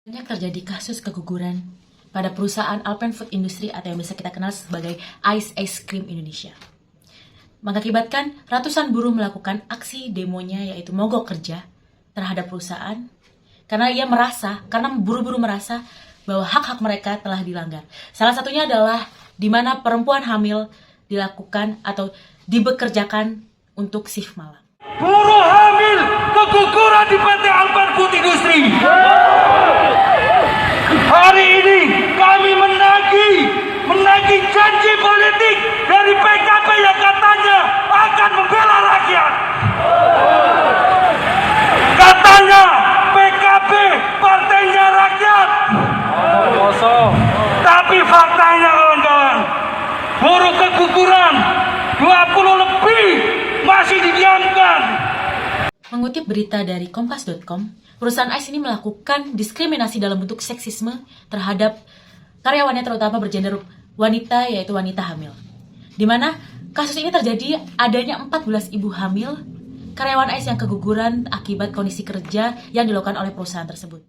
Banyak terjadi kasus keguguran pada perusahaan Alpen Food Industry atau yang bisa kita kenal sebagai Ice Cream Indonesia. Mengakibatkan ratusan buruh melakukan aksi demonya yaitu mogok kerja terhadap perusahaan karena buru-buru merasa bahwa hak-hak mereka telah dilanggar. Salah satunya adalah di mana perempuan hamil dilakukan atau dibekerjakan untuk shift malam. Buruh hamil keguguran di PT Alpen Food Industry. Hari ini kami menagih janji politik dari PKB yang katanya akan membela rakyat. Katanya PKB partainya rakyat. Tapi faktanya kawan-kawan, buruh keguguran 20 lebih masih didiamkan. Mengutip berita dari Kompas.com, perusahaan ICE ini melakukan diskriminasi dalam bentuk seksisme terhadap karyawannya terutama bergender wanita yaitu wanita hamil. Di mana kasus ini terjadi adanya 14 ibu hamil karyawan ICE yang keguguran akibat kondisi kerja yang dilakukan oleh perusahaan tersebut.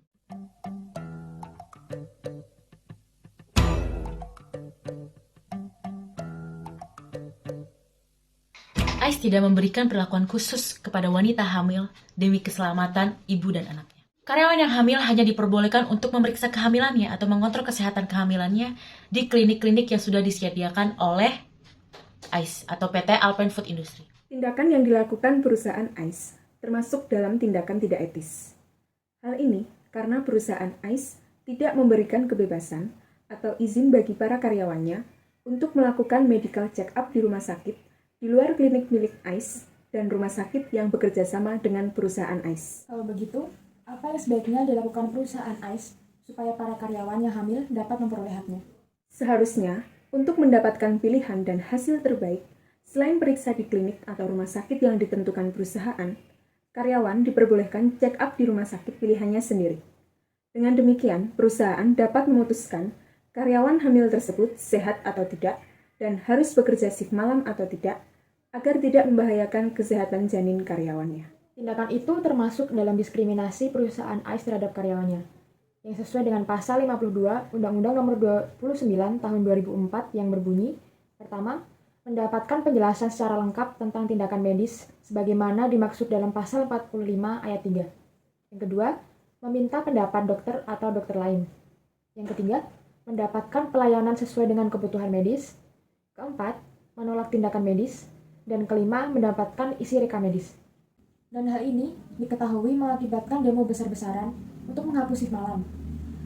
ICE tidak memberikan perlakuan khusus kepada wanita hamil demi keselamatan ibu dan anaknya. Karyawan yang hamil hanya diperbolehkan untuk memeriksa kehamilannya atau mengontrol kesehatan kehamilannya di klinik-klinik yang sudah disediakan oleh ICE atau PT Alpen Food Industry. Tindakan yang dilakukan perusahaan ICE termasuk dalam tindakan tidak etis. Hal ini karena perusahaan ICE tidak memberikan kebebasan atau izin bagi para karyawannya untuk melakukan medical check-up di rumah sakit di luar klinik milik ICE dan rumah sakit yang bekerja sama dengan perusahaan ICE. Kalau begitu, apa yang sebaiknya dilakukan perusahaan ICE supaya para karyawan yang hamil dapat memperoleh haknya? Seharusnya, untuk mendapatkan pilihan dan hasil terbaik, selain periksa di klinik atau rumah sakit yang ditentukan perusahaan, karyawan diperbolehkan check-up di rumah sakit pilihannya sendiri. Dengan demikian, perusahaan dapat memutuskan karyawan hamil tersebut sehat atau tidak dan harus bekerja shift malam atau tidak, agar tidak membahayakan kesehatan janin karyawannya. Tindakan itu termasuk dalam diskriminasi perusahaan ICE terhadap karyawannya, yang sesuai dengan pasal 52 Undang-Undang Nomor 29 Tahun 2004 yang berbunyi, pertama, mendapatkan penjelasan secara lengkap tentang tindakan medis sebagaimana dimaksud dalam pasal 45 ayat 3. Yang kedua, meminta pendapat dokter atau dokter lain. Yang ketiga, mendapatkan pelayanan sesuai dengan kebutuhan medis. Keempat, menolak tindakan medis. Dan kelima, mendapatkan isi rekam medis. Dan hal ini diketahui mengakibatkan demo besar-besaran untuk menghapus shift malam.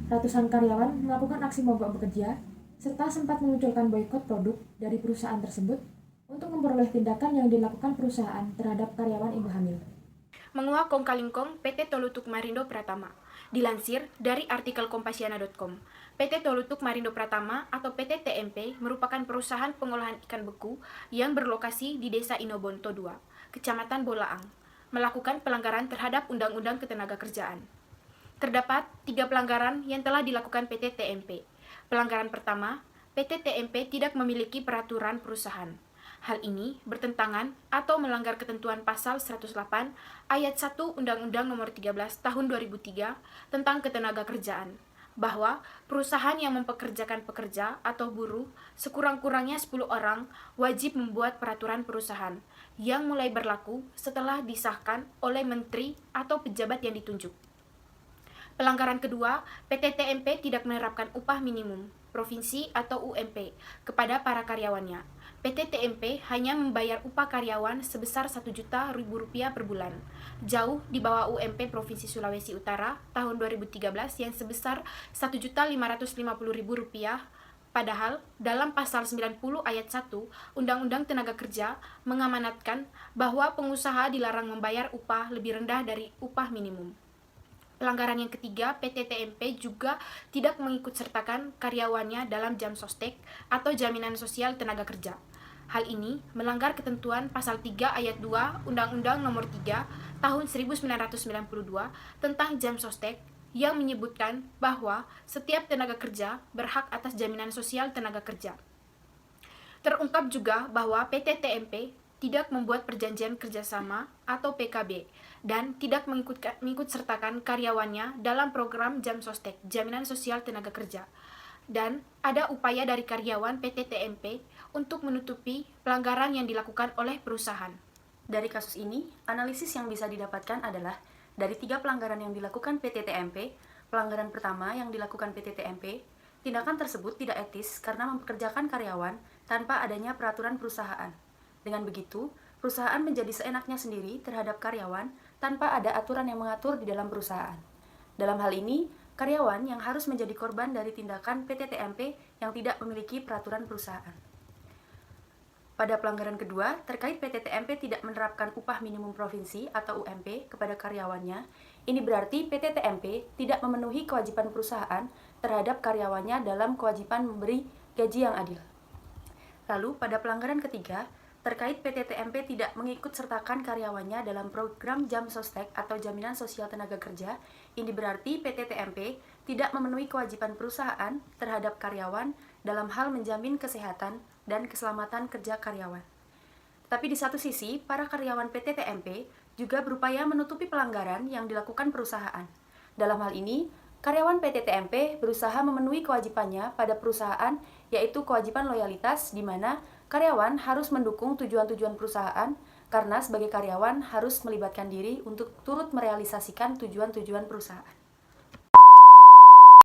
Ratusan karyawan melakukan aksi mogok bekerja, serta sempat memunculkan boikot produk dari perusahaan tersebut untuk memperoleh tindakan yang dilakukan perusahaan terhadap karyawan ibu hamil. Menguak kong kalingkong PT Tolutuk Marindo Pratama. Dilansir dari artikel Kompasiana.com, PT Tolutuk Marindo Pratama atau PT TMP merupakan perusahaan pengolahan ikan beku yang berlokasi di Desa Inobonto 2, Kecamatan Bolaang, melakukan pelanggaran terhadap Undang-Undang Ketenagakerjaan. Terdapat 3 pelanggaran yang telah dilakukan PT TMP. Pelanggaran pertama, PT TMP tidak memiliki peraturan perusahaan. Hal ini bertentangan atau melanggar ketentuan pasal 108 ayat 1 Undang-Undang Nomor 13 Tahun 2003 tentang Ketenagakerjaan, bahwa perusahaan yang mempekerjakan pekerja atau buruh sekurang-kurangnya 10 orang wajib membuat peraturan perusahaan yang mulai berlaku setelah disahkan oleh menteri atau pejabat yang ditunjuk. Pelanggaran kedua, PT TMP tidak menerapkan upah minimum provinsi atau UMP kepada para karyawannya. PT TMP hanya membayar upah karyawan sebesar Rp1.000.000 per bulan, jauh di bawah UMP Provinsi Sulawesi Utara tahun 2013 yang sebesar Rp1.550.000. Padahal, dalam pasal 90 ayat 1 Undang-Undang Tenaga Kerja mengamanatkan bahwa pengusaha dilarang membayar upah lebih rendah dari upah minimum. Pelanggaran yang ketiga, PT TMP juga tidak mengikutsertakan karyawannya dalam jam sostek atau jaminan sosial tenaga kerja. Hal ini melanggar ketentuan pasal 3 ayat 2 Undang-Undang Nomor 3 Tahun 1992 tentang jam sostek yang menyebutkan bahwa setiap tenaga kerja berhak atas jaminan sosial tenaga kerja. Terungkap juga bahwa PT TMP tidak membuat perjanjian kerjasama atau PKB, dan tidak mengikut sertakan karyawannya dalam program Jamsostek, Jaminan Sosial Tenaga Kerja. Dan ada upaya dari karyawan PT TMP untuk menutupi pelanggaran yang dilakukan oleh perusahaan. Dari kasus ini, analisis yang bisa didapatkan adalah dari 3 pelanggaran yang dilakukan PT TMP, pelanggaran pertama yang dilakukan PT TMP, tindakan tersebut tidak etis karena mempekerjakan karyawan tanpa adanya peraturan perusahaan. Dengan begitu, perusahaan menjadi seenaknya sendiri terhadap karyawan tanpa ada aturan yang mengatur di dalam perusahaan. Dalam hal ini, karyawan yang harus menjadi korban dari tindakan PT TMP yang tidak memiliki peraturan perusahaan. Pada pelanggaran kedua, terkait PT TMP tidak menerapkan upah minimum provinsi atau UMP kepada karyawannya, ini berarti PT TMP tidak memenuhi kewajiban perusahaan terhadap karyawannya dalam kewajiban memberi gaji yang adil. Lalu, pada pelanggaran ketiga, terkait PT TMP tidak mengikut sertakan karyawannya dalam program Jamsostek atau Jaminan Sosial Tenaga Kerja, ini berarti PT TMP tidak memenuhi kewajiban perusahaan terhadap karyawan dalam hal menjamin kesehatan dan keselamatan kerja karyawan. Tapi di satu sisi, para karyawan PT TMP juga berupaya menutupi pelanggaran yang dilakukan perusahaan. Dalam hal ini, karyawan PT TMP berusaha memenuhi kewajibannya pada perusahaan, yaitu kewajiban loyalitas di mana karyawan harus mendukung tujuan-tujuan perusahaan karena sebagai karyawan harus melibatkan diri untuk turut merealisasikan tujuan-tujuan perusahaan.